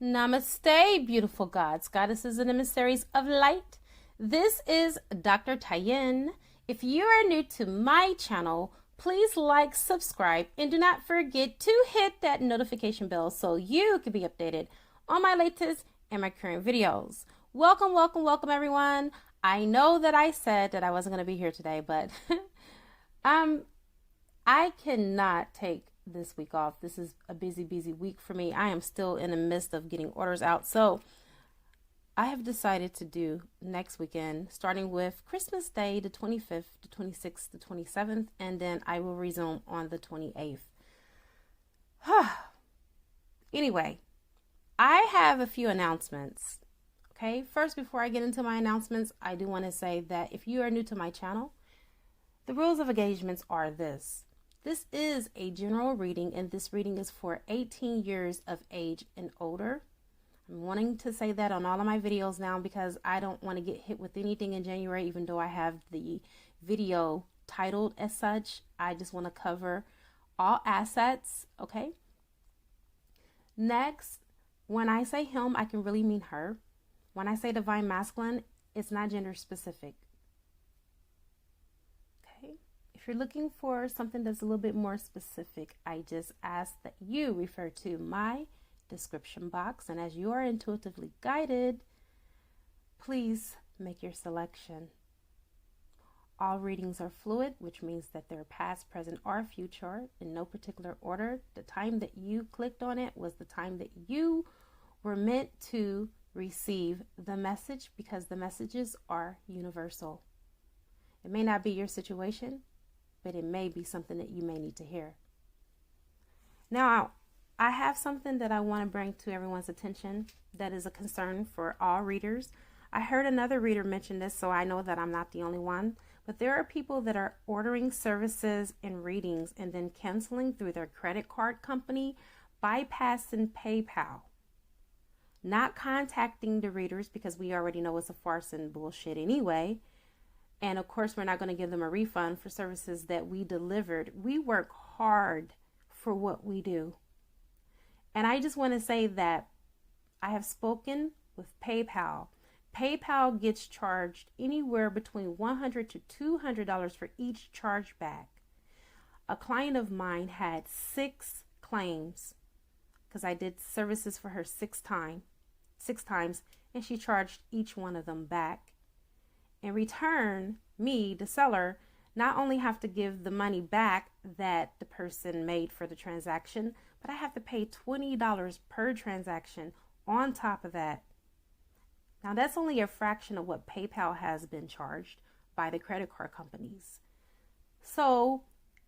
Namaste, beautiful gods, goddesses, and emissaries of light. This is Dr. Tayin. If you are new to my channel, please like, subscribe, and do not forget to hit that notification bell so you can be updated on my latest and my current videos. Welcome, welcome, welcome, everyone. I know that I said that I wasn't going to be here today, but I cannot take this week off. This is a busy week for me. I am still in the midst of getting orders out. So I have decided to do next weekend, starting with Christmas Day, the 25th, the 26th, the 27th, and then I will resume on the 28th. Anyway, I have a few announcements. Okay, first, before I get into my announcements, I do want to say that if you are new to my channel, the rules of engagements are this. This is a general reading, and this reading is for 18 years of age and older. I'm wanting to say that on all of my videos now because I don't want to get hit with anything in January, even though I have the video titled as such. I just want to cover all assets, okay? Next, when I say him, I can really mean her. When I say divine masculine, it's not gender specific. If you're looking for something that's a little bit more specific, I just ask that you refer to my description box. And as you are intuitively guided, please make your selection. All readings are fluid, which means that they're past, present, or future in no particular order. The time that you clicked on it was the time that you were meant to receive the message, because the messages are universal. It may not be your situation, but it may be something that you may need to hear. Now, I have something that I want to bring to everyone's attention that is a concern for all readers. I heard another reader mention this, so I know that I'm not the only one, but there are people that are ordering services and readings and then canceling through their credit card company, bypassing PayPal, not contacting the readers because we already know it's a farce and bullshit anyway. And of course, we're not going to give them a refund for services that we delivered. We work hard for what we do. And I just want to say that I have spoken with PayPal. PayPal gets charged anywhere between $100 to $200 for each chargeback. A client of mine had 6 claims because I did services for her 6 times, and she charged each one of them back. In return, me, the seller, not only have to give the money back that the person made for the transaction, but I have to pay $20 per transaction on top of that. Now, that's only a fraction of what PayPal has been charged by the credit card companies. So,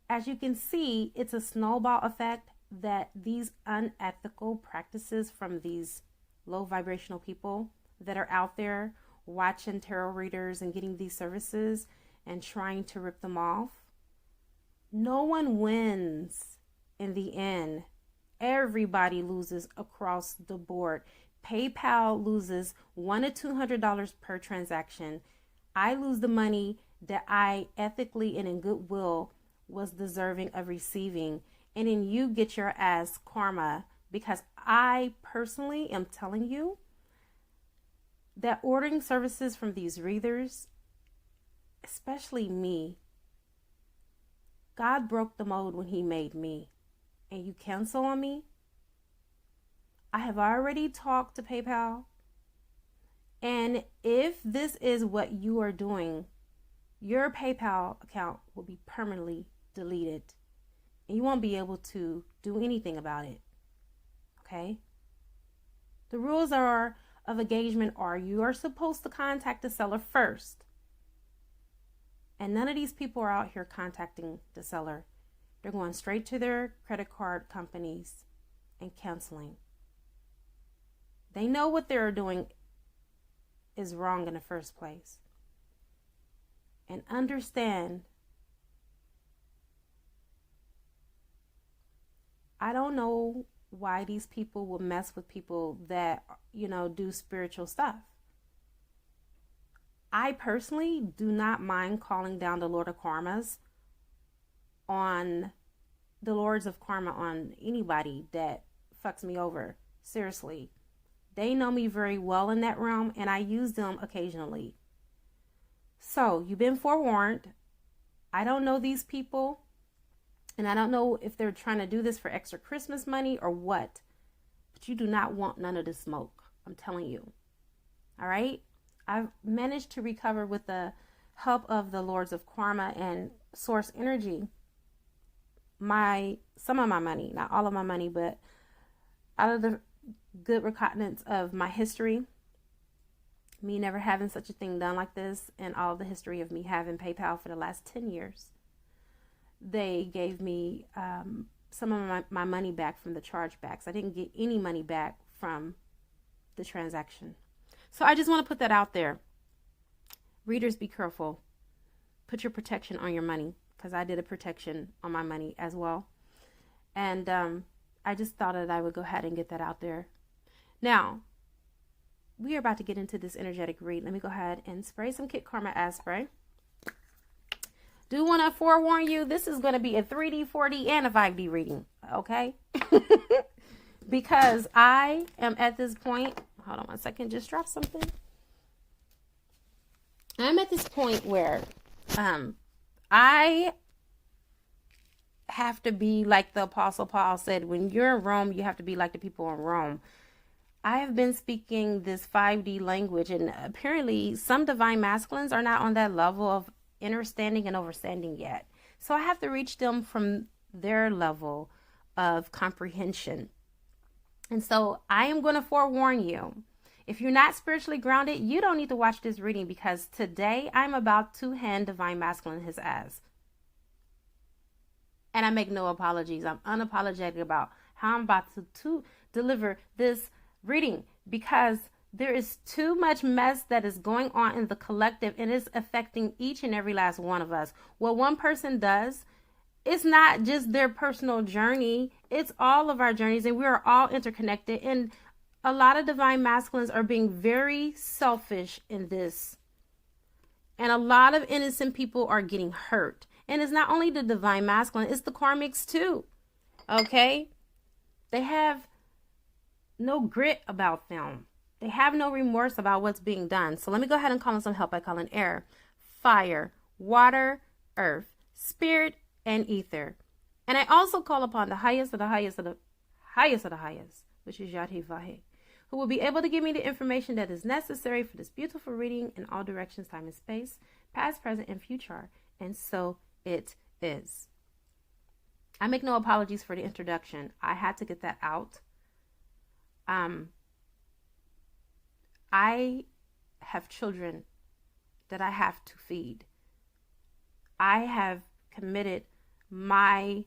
as you can see, it's a snowball effect that these unethical practices from these low vibrational people that are out there watching tarot readers and getting these services and trying to rip them off. No one wins in the end. Everybody loses across the board. PayPal loses $100 to $200 per transaction. I lose the money that I ethically and in goodwill was deserving of receiving. And then you get your ass karma, because I personally am telling you that ordering services from these readers, especially me, God broke the mold when he made me, and you cancel on me. I have already talked to PayPal, and if this is what you are doing, your PayPal account will be permanently deleted, and you won't be able to do anything about it. Okay? The rules of engagement are you are supposed to contact the seller first. And none of these people are out here contacting the seller. They're going straight to their credit card companies and canceling. They know what they're doing is wrong in the first place. And understand, I don't know why these people will mess with people that, do spiritual stuff. I personally do not mind calling down the Lord of Karmas on the Lords of Karma on anybody that fucks me over. Seriously. They know me very well in that realm, and I use them occasionally. So you've been forewarned. I don't know these people, and I don't know if they're trying to do this for extra Christmas money or what, but you do not want none of this smoke. I'm telling you. All right. I've managed to recover with the help of the Lords of Karma and Source Energy. Some of my money, not all of my money, but out of the good recognizance of my history, me never having such a thing done like this, and all the history of me having PayPal for the last 10 years, they gave me some of my money back from the chargebacks. I didn't get any money back from the transaction. So I just want to put that out there. Readers, be careful. Put your protection on your money, because I did a protection on my money as well. And I just thought that I would go ahead and get that out there. Now, we are about to get into this energetic read. Let me go ahead and spray some Kit Karma As Spray. Do want to forewarn you, this is going to be a 3D, 4D, and a 5D reading, okay? Because I am at this point, hold on one second, just drop something. I'm at this point where I have to be like the Apostle Paul said, when you're in Rome, you have to be like the people in Rome. I have been speaking this 5D language, and apparently some divine masculines are not on that level of understanding and overstanding yet. So I have to reach them from their level of comprehension. And so I am going to forewarn you. If you're not spiritually grounded, you don't need to watch this reading, because today I'm about to hand divine masculine his ass. And I make no apologies. I'm unapologetic about how I'm about to deliver this reading, because there is too much mess that is going on in the collective, and it's affecting each and every last one of us. What one person does, it's not just their personal journey, it's all of our journeys, and we are all interconnected. And a lot of divine masculines are being very selfish in this, and a lot of innocent people are getting hurt. And it's not only the divine masculine, it's the karmics too. Okay? They have no grit about them. They have no remorse about what's being done. So let me go ahead and call in some help by calling air, fire, water, earth, spirit, and ether. And I also call upon the highest of the highest of the highest of the highest, which is Yad Vahe, who will be able to give me the information that is necessary for this beautiful reading in all directions, time and space, past, present, and future. And so it is. I make no apologies for the introduction. I had to get that out. I have children that I have to feed. I have committed my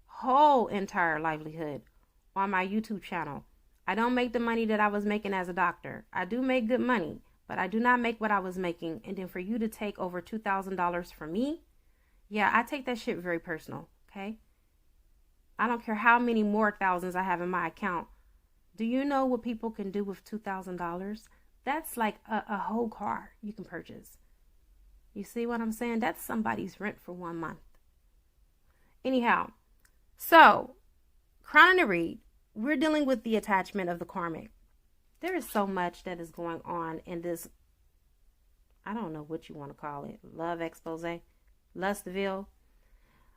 whole entire livelihood on my YouTube channel. I don't make the money that I was making as a doctor. I do make good money, but I do not make what I was making. And then for you to take over $2,000 from me, yeah, I take that shit very personal, okay? I don't care how many more thousands I have in my account. Do you know what people can do with $2,000? That's like a whole car you can purchase. You see what I'm saying? That's somebody's rent for 1 month. Anyhow, so, crowning the read, we're dealing with the attachment of the karmic. There is so much that is going on in this, I don't know what you want to call it, love expose, Lustville,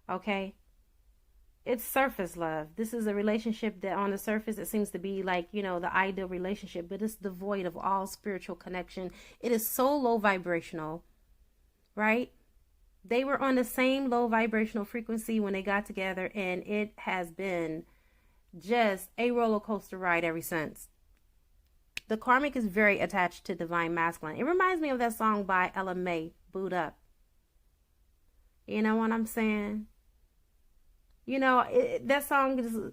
okay? It's surface love. This is a relationship that on the surface, it seems to be like, you know, the ideal relationship, but it's devoid of all spiritual connection. It is so low vibrational, right? They were on the same low vibrational frequency when they got together, and it has been just a roller coaster ride ever since. The karmic is very attached to divine masculine. It reminds me of that song by Ella May, Boot Up. You know what I'm saying? You know, that song is, ooh,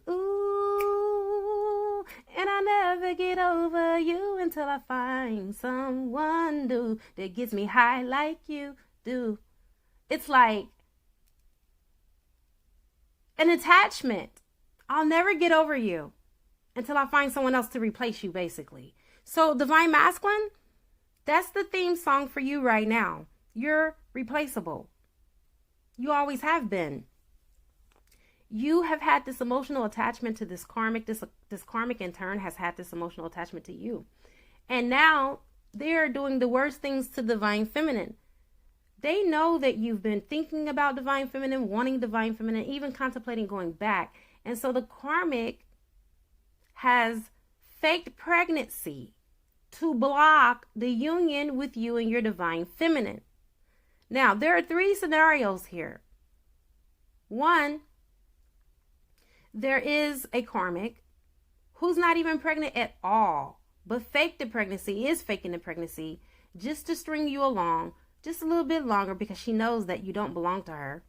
and I never get over you until I find someone new that gets me high like you do. It's like an attachment. I'll never get over you until I find someone else to replace you, basically. So divine masculine, that's the theme song for you right now. You're replaceable. You always have been. You have had this emotional attachment to this karmic, this this karmic in turn has had this emotional attachment to you. And now they are doing the worst things to divine feminine. They know that you've been thinking about divine feminine, wanting divine feminine, even contemplating going back. And so the karmic has faked pregnancy to block the union with you and your divine feminine. Now, there are 3 scenarios here. 1, there is a karmic who's not even pregnant at all, but faked the pregnancy, is faking the pregnancy just to string you along just a little bit longer because she knows that you don't belong to her.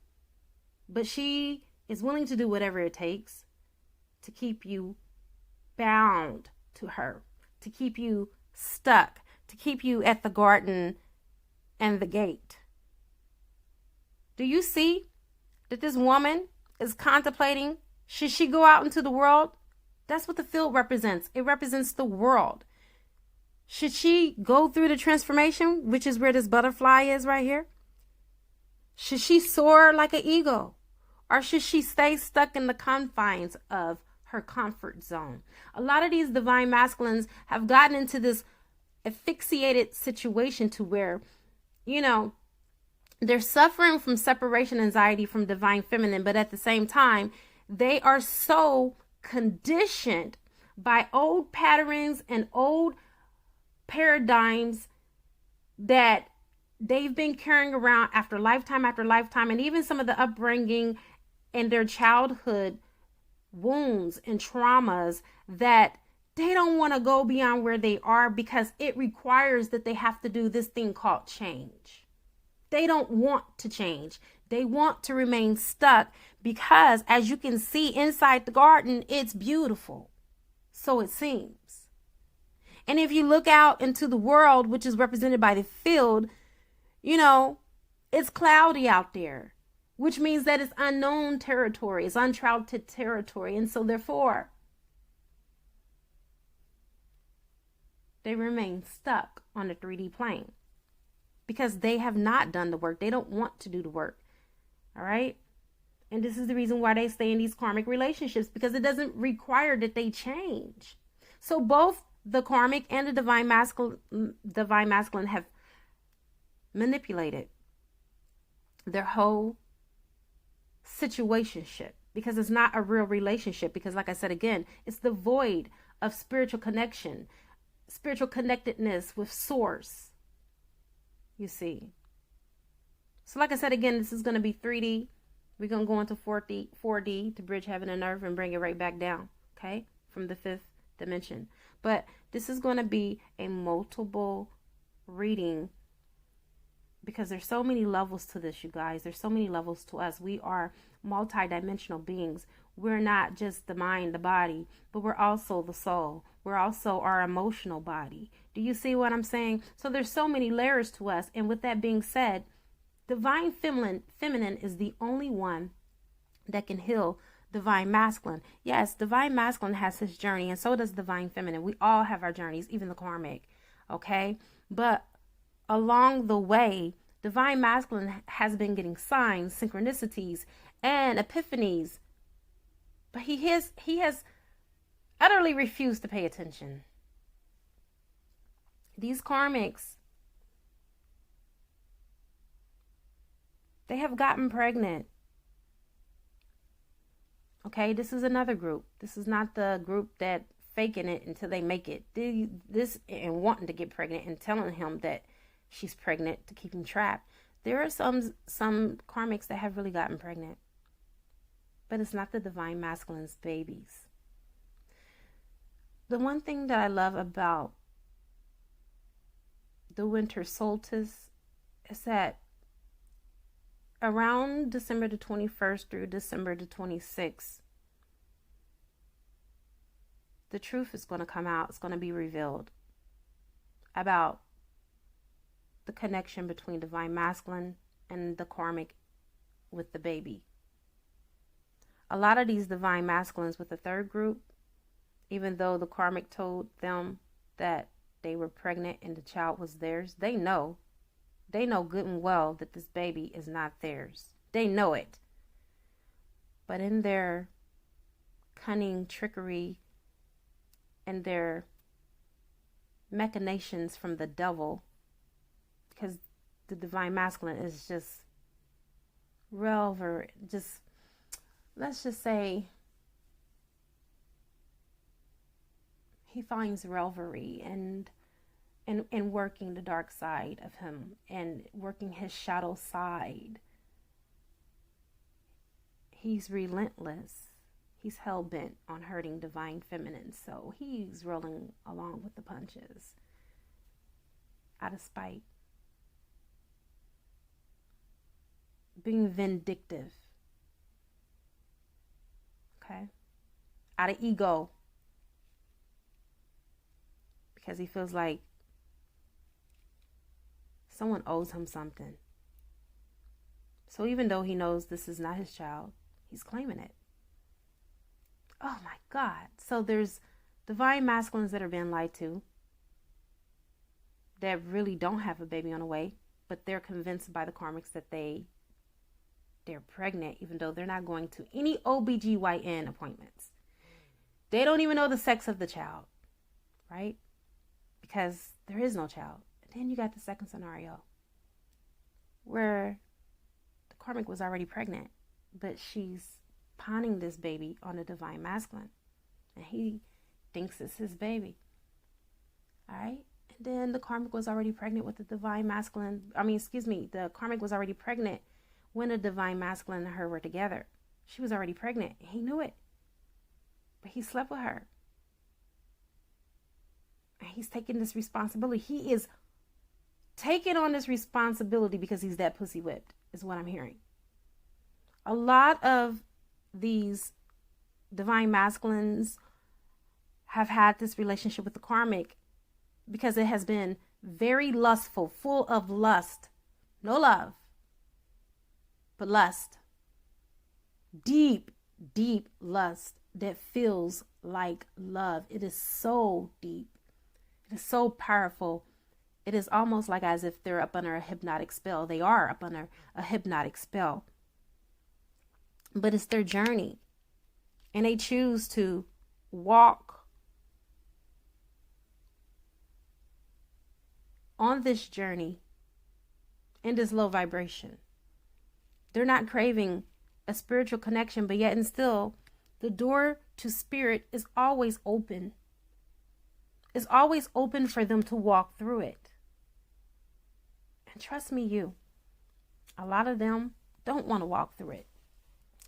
But she is willing to do whatever it takes to keep you bound to her, to keep you stuck, to keep you at the garden and the gate. Do you see that this woman is contemplating, should she go out into the world? That's what the field represents. It represents the world. Should she go through the transformation, which is where this butterfly is right here? Should she soar like an eagle? Or should she stay stuck in the confines of her comfort zone? A lot of these divine masculines have gotten into this asphyxiated situation to where, they're suffering from separation anxiety from divine feminine, but at the same time, they are so conditioned by old patterns and old paradigms that they've been carrying around after lifetime, and even some of the upbringing and their childhood wounds and traumas, that they don't want to go beyond where they are because it requires that they have to do this thing called change. They don't want to change. They want to remain stuck because, as you can see inside the garden, it's beautiful. So it seems. And if you look out into the world, which is represented by the field, it's cloudy out there, which means that it's unknown territory, it's uncharted territory. And so therefore, they remain stuck on the 3D plane because they have not done the work. They don't want to do the work. All right. And this is the reason why they stay in these karmic relationships, because it doesn't require that they change. So both the karmic and the divine masculine have manipulated their whole situationship, because it's not a real relationship. Because like I said, again, it's the void of spiritual connection, spiritual connectedness with source, you see. So like I said, again, this is going to be 3D. We're going to go into 4D to bridge heaven and earth and bring it right back down, okay, from the 5th dimension. But this is going to be a multiple reading because there's so many levels to this, you guys. There's so many levels to us. We are multidimensional beings. We're not just the mind, the body, but we're also the soul. We're also our emotional body. Do you see what I'm saying? So there's so many layers to us. And with that being said, divine feminine is the only one that can heal divine masculine. Yes, divine masculine has his journey, and so does divine feminine. We all have our journeys, even the karmic. Okay? But along the way, divine masculine has been getting signs, synchronicities, and epiphanies. But he has utterly refused to pay attention. These karmics, they have gotten pregnant. Okay, this is another group. This is not the group that faking it until they make it. This and wanting to get pregnant and telling him that she's pregnant to keep him trapped. There are some karmics that have really gotten pregnant. But it's not the divine masculine's babies. The one thing that I love about the winter solstice is that around December the 21st through December the 26th, the truth is going to come out. It's going to be revealed about the connection between divine masculine and the karmic with the baby. A lot of these divine masculines with the third group, even though the karmic told them that they were pregnant and the child was theirs, they know good and well that this baby is not theirs. They know it. But in their cunning trickery and their machinations from the devil, because the divine masculine is just let's just say he finds revelry and working the dark side of him and working his shadow side. He's relentless. He's hell-bent on hurting divine feminine, so he's rolling along with the punches out of spite. Being vindictive. Okay? Out of ego. Because he feels like someone owes him something. So even though he knows this is not his child, he's claiming it. Oh my God. So there's divine masculines that are being lied to, that really don't have a baby on the way, but they're convinced by the karmics that they're pregnant, even though they're not going to any OBGYN appointments. They don't even know the sex of the child, right? Because there is no child. Then you got the second scenario where the karmic was already pregnant, but she's pawning this baby on a divine masculine, and he thinks it's his baby. All right. And then the karmic was already pregnant with the divine masculine. The karmic was already pregnant when the divine masculine and her were together. She was already pregnant. He knew it, but he slept with her. And he's taking this responsibility. He is taking on this responsibility because he's that pussy whipped, is what I'm hearing. A lot of these divine masculines have had this relationship with the karmic because it has been very lustful, full of lust. No love, but lust. Deep, deep lust that feels like love. It is so deep. It is so powerful. It is almost like as if they're up under a hypnotic spell. They are up under a hypnotic spell. But it's their journey. And they choose to walk on this journey in this low vibration. They're not craving a spiritual connection, but yet and still, the door to spirit is always open. It's always open for them to walk through it. And trust me, a lot of them don't want to walk through it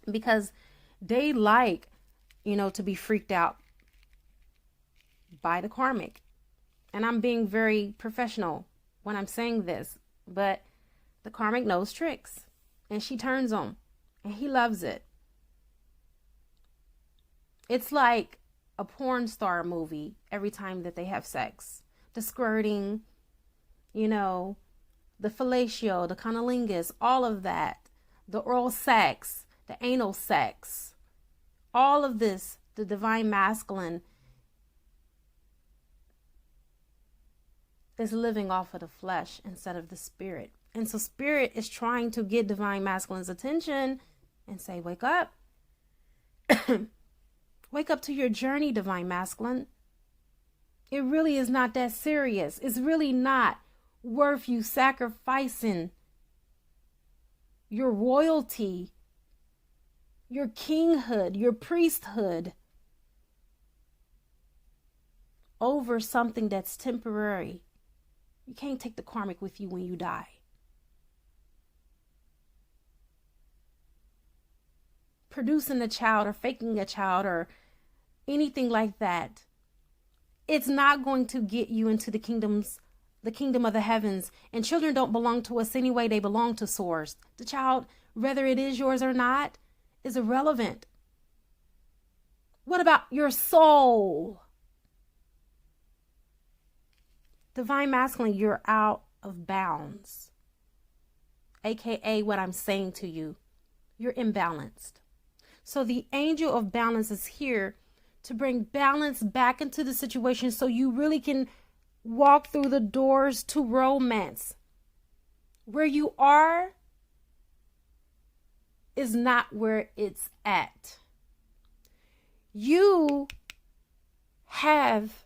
because they like, to be freaked out by the karmic. And I'm being very professional when I'm saying this, but the karmic knows tricks and she turns them and he loves it. It's like a porn star movie every time that they have sex. The squirting, the fellatio, the cunnilingus, all of that, the oral sex, the anal sex, all of this, the divine masculine is living off of the flesh instead of the spirit. And so spirit is trying to get divine masculine's attention and say, wake up. Wake up to your journey, divine masculine. It really is not that serious. It's really not worth you sacrificing your royalty, your kinghood, your priesthood over something that's temporary. You can't take the karmic with you when you die. Producing a child or faking a child or anything like that, it's not going to get you into the kingdom of the heavens. And children don't belong to us anyway. They belong to source. The child, whether it is yours or not, is irrelevant. What about your soul? Divine masculine, you're out of bounds. AKA what I'm saying to you, you're imbalanced. So the angel of balance is here to bring balance back into the situation so you really can walk through the doors to romance. Where you are is not where it's at. You have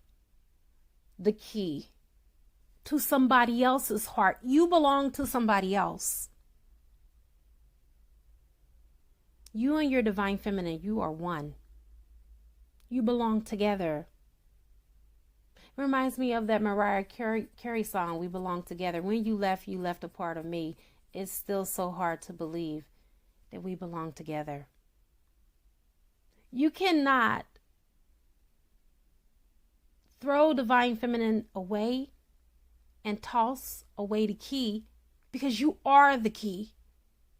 the key to somebody else's heart. You belong to somebody else. You and your divine feminine, you are one. You belong together. It reminds me of that Mariah Carey song, We Belong Together. When you left a part of me. It's still so hard to believe that we belong together. You cannot throw divine feminine away and toss away the key, because you are the key.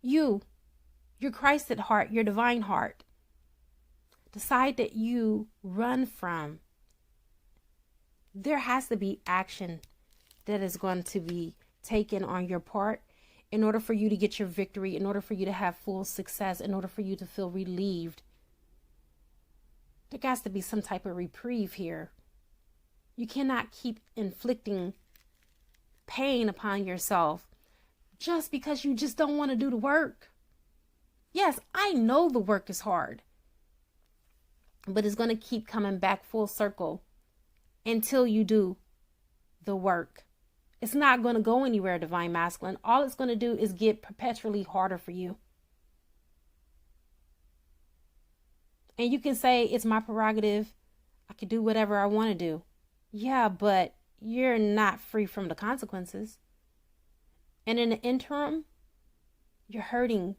Your Christ at heart, your divine heart. The side that you run from. There has to be action that is going to be taken on your part in order for you to get your victory, in order for you to have full success, in order for you to feel relieved. There has to be some type of reprieve here. You cannot keep inflicting pain upon yourself just because you just don't want to do the work. Yes, I know the work is hard, but it's going to keep coming back full circle until you do the work. It's not going to go anywhere, divine masculine. All it's going to do is get perpetually harder for you. And you can say, it's my prerogative. I can do whatever I want to do. Yeah, but you're not free from the consequences. And in the interim, you're hurting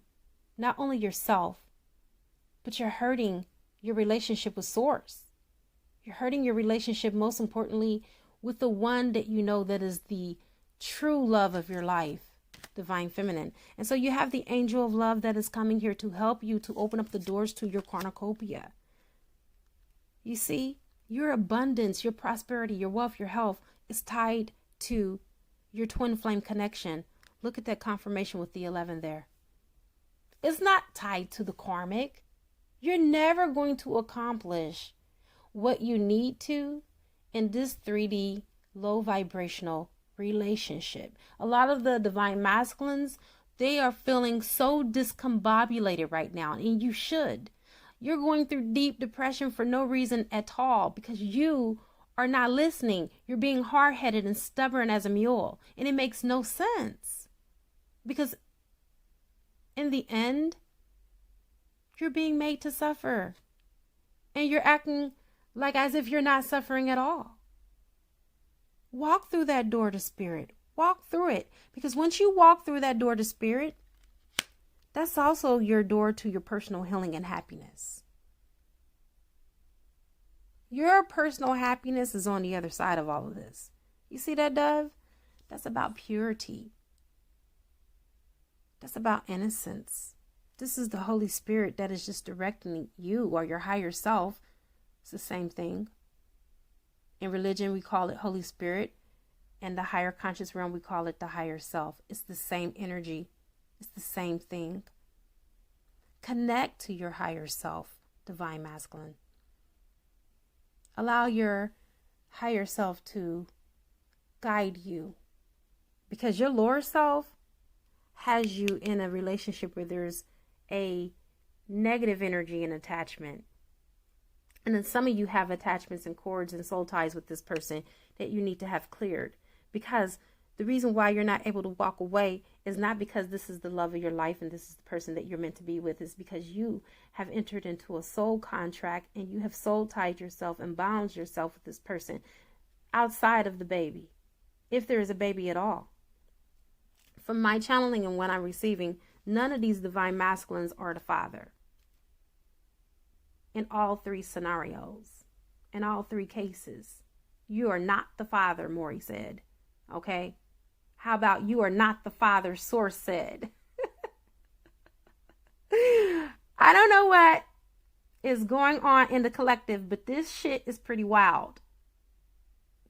not only yourself, but you're hurting your relationship with Source. You're hurting your relationship, most importantly, with the one that you know that is the true love of your life, divine feminine. And so you have the angel of love that is coming here to help you to open up the doors to your cornucopia. You see, your abundance, your prosperity, your wealth, your health is tied to your twin flame connection. Look at that confirmation with the 11 there. It's not tied to the karmic. You're never going to accomplish what you need to in this 3D low vibrational relationship. A lot of the divine masculines, they are feeling so discombobulated right now, and you should. You're going through deep depression for no reason at all because you are not listening. You're being hard-headed and stubborn as a mule, and it makes no sense because in the end, you're being made to suffer, and you're acting like as if you're not suffering at all. Walk through that door to spirit. Walk through it. Because once you walk through that door to spirit, that's also your door to your personal healing and happiness. Your personal happiness is on the other side of all of this. You see that, dove? That's about purity. That's about innocence. This is the Holy Spirit that is just directing you or your higher self. It's the same thing. In religion, we call it Holy Spirit. In the higher conscious realm, we call it the higher self. It's the same energy. It's the same thing. Connect to your higher self, divine masculine. Allow your higher self to guide you. Because your lower self has you in a relationship where there's a negative energy and attachment. And then some of you have attachments and cords and soul ties with this person that you need to have cleared. Because the reason why you're not able to walk away is not because this is the love of your life and this is the person that you're meant to be with. It's because you have entered into a soul contract and you have soul tied yourself and bound yourself with this person outside of the baby, if there is a baby at all. From my channeling and what I'm receiving, none of these divine masculines are the father. In all three scenarios, in all three cases, you are not the father, Maury said. Okay? How about you are not the father, Source said. I don't know what is going on in the collective, but this shit is pretty wild.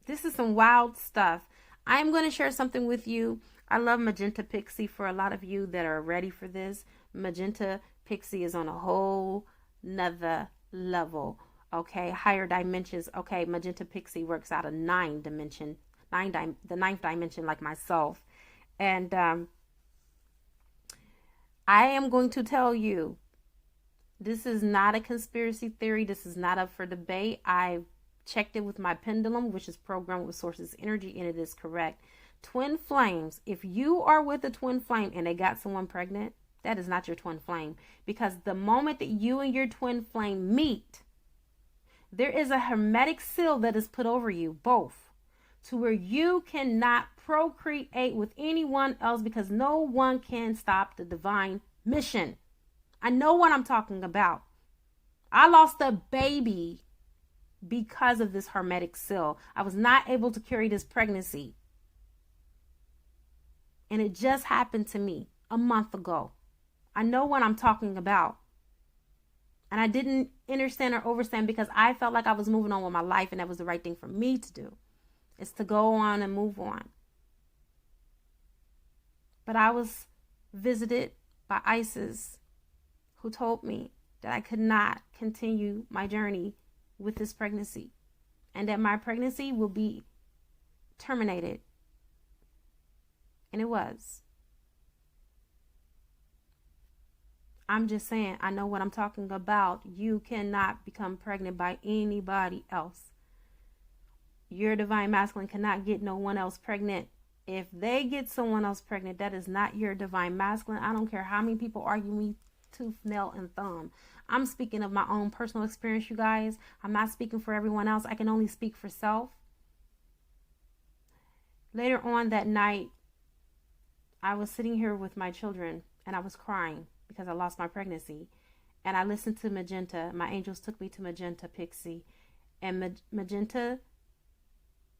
This is some wild stuff. I'm going to share something with you. I love Magenta Pixie. For a lot of you that are ready for this, Magenta Pixie is on a whole nother level. Okay, higher dimensions. Okay, Magenta Pixie works out of the ninth dimension, like myself. And I am going to tell you, this is not a conspiracy theory. This is not up for debate. I've checked it with my pendulum, which is programmed with source's energy, and it is correct. Twin flames, if you are with a twin flame and they got someone pregnant, that is not your twin flame. Because the moment that you and your twin flame meet, there is a hermetic seal that is put over you both, to where you cannot procreate with anyone else, because no one can stop the divine mission. I know what I'm talking about. I lost a baby because of this hermetic seal. I was not able to carry this pregnancy. And it just happened to me a month ago. I know what I'm talking about. And I didn't understand or overstand, because I felt like I was moving on with my life, and that was the right thing for me to do. Is to go on and move on. But I was visited by Isis, who told me that I could not continue my journey with this pregnancy, and that my pregnancy will be terminated. And it was. I'm just saying, I know what I'm talking about. You cannot become pregnant by anybody else. Your divine masculine cannot get no one else pregnant. If they get someone else pregnant, that is not your divine masculine. I don't care how many people argue me tooth, nail, and thumb. I'm speaking of my own personal experience, you guys. I'm not speaking for everyone else. I can only speak for self. Later on that night, I was sitting here with my children, and I was crying because I lost my pregnancy. And I listened to Magenta. My angels took me to Magenta Pixie. And Magenta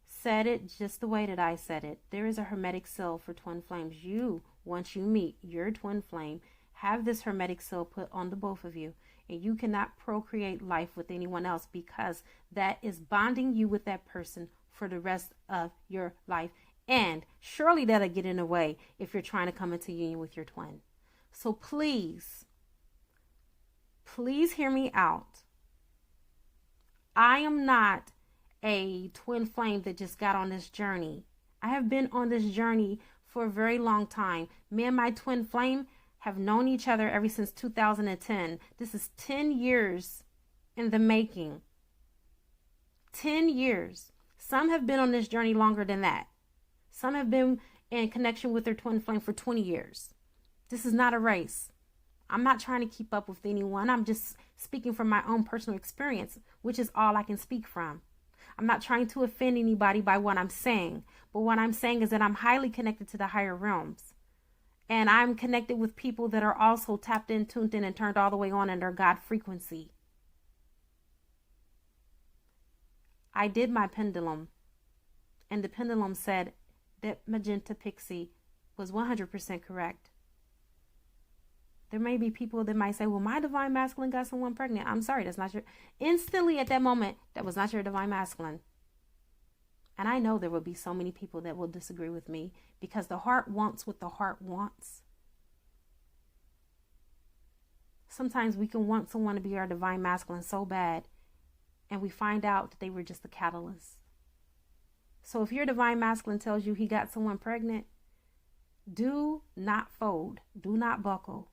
said it just the way that I said it. There is a hermetic seal for twin flames. You, once you meet your twin flame, have this hermetic seal put on the both of you. And you cannot procreate life with anyone else, because that is bonding you with that person for the rest of your life. And surely that'll get in the way if you're trying to come into union with your twin. So please hear me out. I am not a twin flame that just got on this journey. I have been on this journey for a very long time. Me and my twin flame have known each other ever since 2010. This is 10 years in the making. 10 years. Some have been on this journey longer than that. Some have been in connection with their twin flame for 20 years. This is not a race. I'm not trying to keep up with anyone. I'm just speaking from my own personal experience, which is all I can speak from. I'm not trying to offend anybody by what I'm saying, but what I'm saying is that I'm highly connected to the higher realms. And I'm connected with people that are also tapped in, tuned in, and turned all the way on in their God frequency. I did my pendulum, and the pendulum said that Magenta Pixie was 100% correct. There may be people that might say, well, my divine masculine got someone pregnant. I'm sorry, that's not your... Instantly at that moment, that was not your divine masculine. And I know there will be so many people that will disagree with me, because the heart wants what the heart wants. Sometimes we can want someone to be our divine masculine so bad, and we find out that they were just a catalyst. So if your divine masculine tells you he got someone pregnant, do not fold. Do not buckle.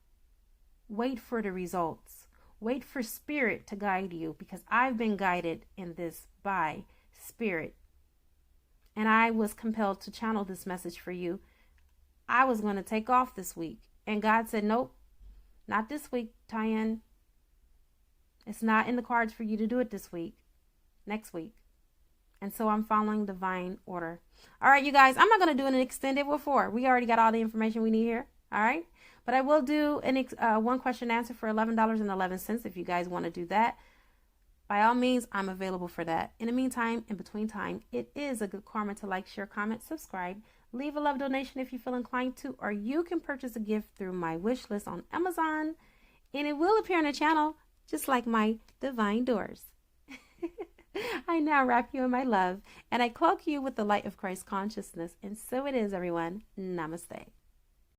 Wait for the results. Wait for spirit to guide you, because I've been guided in this by spirit. And I was compelled to channel this message for you. I was going to take off this week. And God said, nope, not this week, Tyann. It's not in the cards for you to do it this week. Next week. And so I'm following divine order. All right, you guys, I'm not going to do an extended before. We already got all the information we need here. All right. But I will do one question answer for $11.11 if you guys want to do that. By all means, I'm available for that. In the meantime, in between time, it is a good karma to like, share, comment, subscribe, leave a love donation if you feel inclined to, or you can purchase a gift through my wish list on Amazon, and it will appear on the channel just like my divine doors. I now wrap you in my love, and I cloak you with the light of Christ consciousness, and so it is, everyone. Namaste.